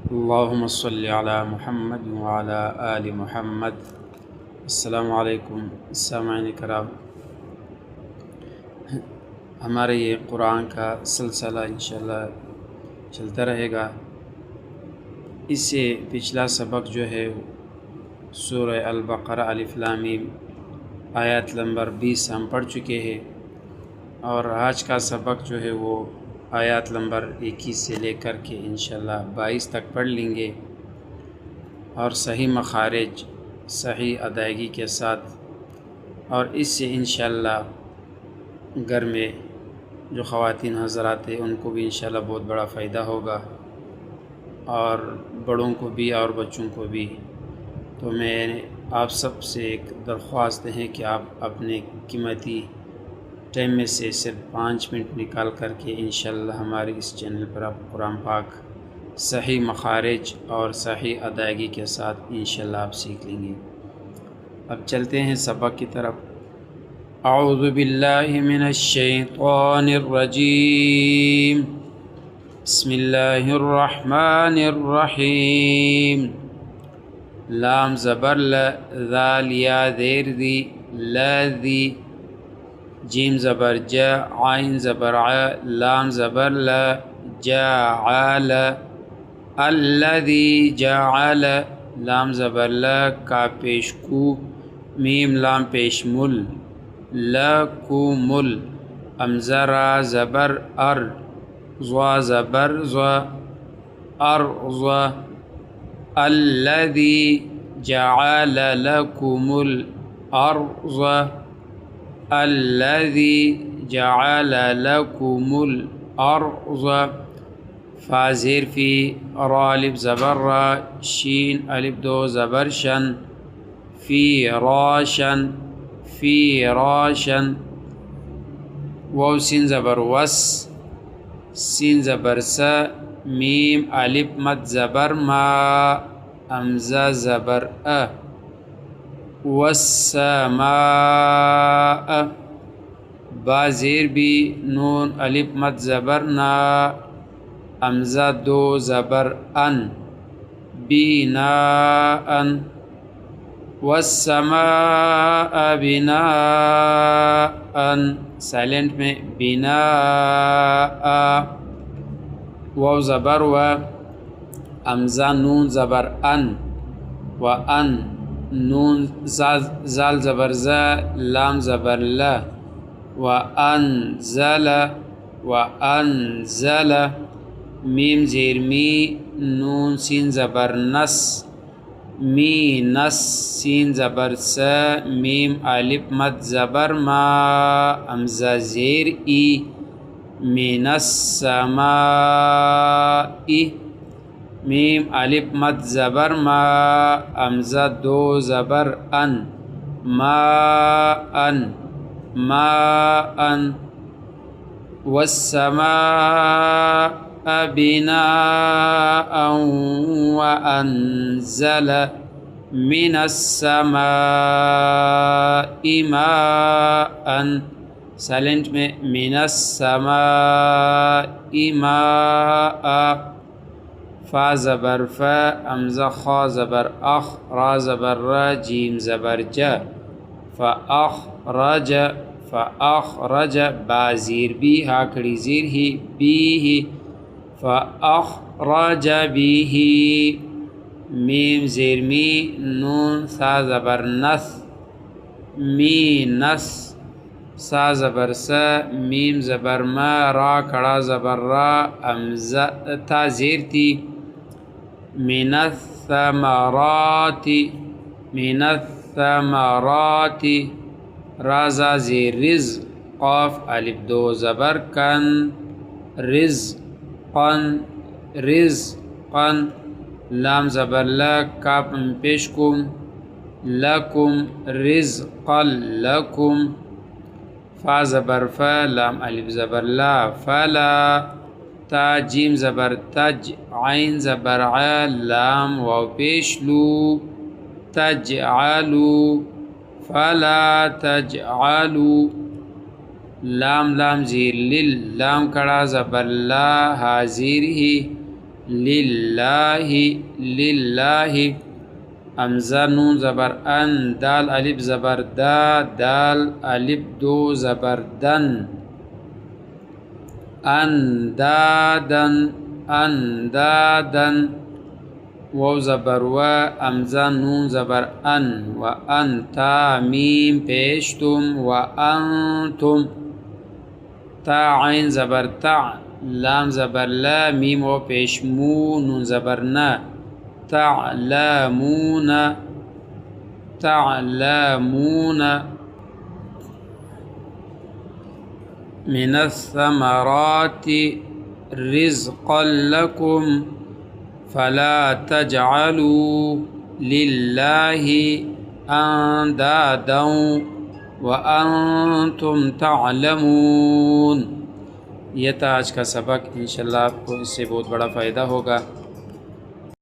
अल्लाहुम्मा सल्लि अला मुहम्मद व अला आलि मुहम्मद। अस्सलामु अलैकुम सामईन किराम, हमारे ये कुरान का सिलसिला इंशाअल्लाह चलता रहेगा। इससे पिछला सबक जो है सूरह अल-बक़रा अलिफ लाम मीम आयत नंबर 20 हम पढ़ चुके हैं और आज का सबक जो है वो आयत नंबर 21 से लेकर के इंशाअल्लाह 22 तक पढ़ लेंगे और सही मखारिज सही अदायगी के साथ। और इससे इंशाअल्लाह घर में जो ख़वातीन हज़रात हैं उनको भी इंशाअल्लाह बहुत बड़ा फ़ायदा होगा और बड़ों को भी और बच्चों को भी। तो मैं आप सब से एक दरख्वास्त है कि आप अपने कीमती टाइम में से सिर्फ 5 मिनट निकाल कर के इंशाअल्लाह हमारे इस चैनल पर आप कुरान पाक सही मखारिज और सही अदायगी के साथ इंशाअल्लाह आप सीख लेंगे। अब चलते हैं सबक की तरफ। अऊज़ु बिल्लाहि मिनश शैतानिर रजीम, बिस्मिल्लाहिर रहमानिर रहीम। लाम ज़बर ल, ज़ाल या ज़ेर दी, लज़ी, जीम ज़बर ज, आइन ज़बर आ, लाम ज़बर ल, जअल, अल्लज़ी जअल, लाम ज़बर ल, का पेश कू, मीम लाम पेश मुल, लकुमुल, अमज़रा ज़बर अर, ज़्वा ज़बर ज़्वा, अर्ज़, अल्लज़ी जअल लकुमुल अर्ज़, अल्लज़ी जअल लकुमुल अर्ज़। फ़ा ज़ेर फ़ी, रा अलिफ ज़बर रा, शीन अलिफ दो ज़बर शन, फ़ी राशन, फ़ी राशन। वाव सीन ज़बर वस, सीन ज़बर स, मीम अलिफ मद ज़बर मा, हमज़ा ज़बर अ, वस्समा। बा ज़ेर बी, नून अलिफ मद ज़बर ना, हमज़ा दो ज़बर अन, बीनाअन। वस्समाअ बिनाअन, साइलेंट में बिनाअ। वाव ज़बर व, हमज़ा नून ज़बर अन, व अन, नून ज़ाल ज़बर ज़, लाम ज़बर ल, व अनज़ल, व अनज़ल। मीम ज़ेर मी, नून सीन ज़बर नस, मी नस, सीन ज़बर स, मीम अलिफ मद ज़बर मा, हमज़ा ज़ेर ई, मिनस समाई, मीम अलिफ मद ज़बर मा, हमज़ा दो ज़बर अन, माअन, माअन। वस्समाअ बिनाअन, व अनज़ल मिनस्समाइ माअन, साइलेंट में मिनस्समाइ माअ। फ़ा ज़बर फ़, हमज़ा ख़ा ज़बर अख़, रा ज़बर र, जीम ज़बर ज, फ़अख़रज, फ़अख़रज। बा ज़ेर बी, हा खड़ी ज़ेर ही, बीही, फ़अख़रज बीही। मीम ज़ेर मी, नून सा ज़बर नस, मी नस, सा ज़बर स, मीम ज़बर म, रा खड़ा ज़बर रा, हमज़ा था ज़ेर थी, मिनस्समराति, मिनस्समराति। राज़ा ज़ेर रिज़, क़ाफ अलिफ दो ज़बर कन, रिज़क़न, रिज़क़न। लाम ज़बर ल, काफ पेश कुम, लकुम, रिज़क़न लकुम। फ़ा ज़बर फ़, लाम अलिफ ज़बर ला, फ़ला। ता जीम ज़बर तज, आइन ज़बर आ, लाम वाव पेश लू, तजअलू, फ़ला तजअलू। लाम लाम ज़ेर लिल, लाम कड़ा ज़बर ला, हाज़िर ही, लिल्लाहि लिल्लाहि, हमज़ा नून ज़बर अन, दाल अलिफ ज़बर दा, दाल अलिफ दो ज़बर दन, अंदादन अंदादन, वाव ज़बर व, हमज़ा नून ज़बर अन, व अंता मीम पेश तुम, व अंतुम, ता आइन ज़बर ता, लाम ज़बर ला, मीम वाव पेश मू, नून ज़बर न, तअलमून तअलमून, मिनस्समराति रिज़्क़न लकुम फला तजअलू लिल्लाहि अंदादन व अंतुम तअलमून। यह था आज का सबक। इंशाअल्लाह आपको इससे बहुत बड़ा फ़ायदा होगा।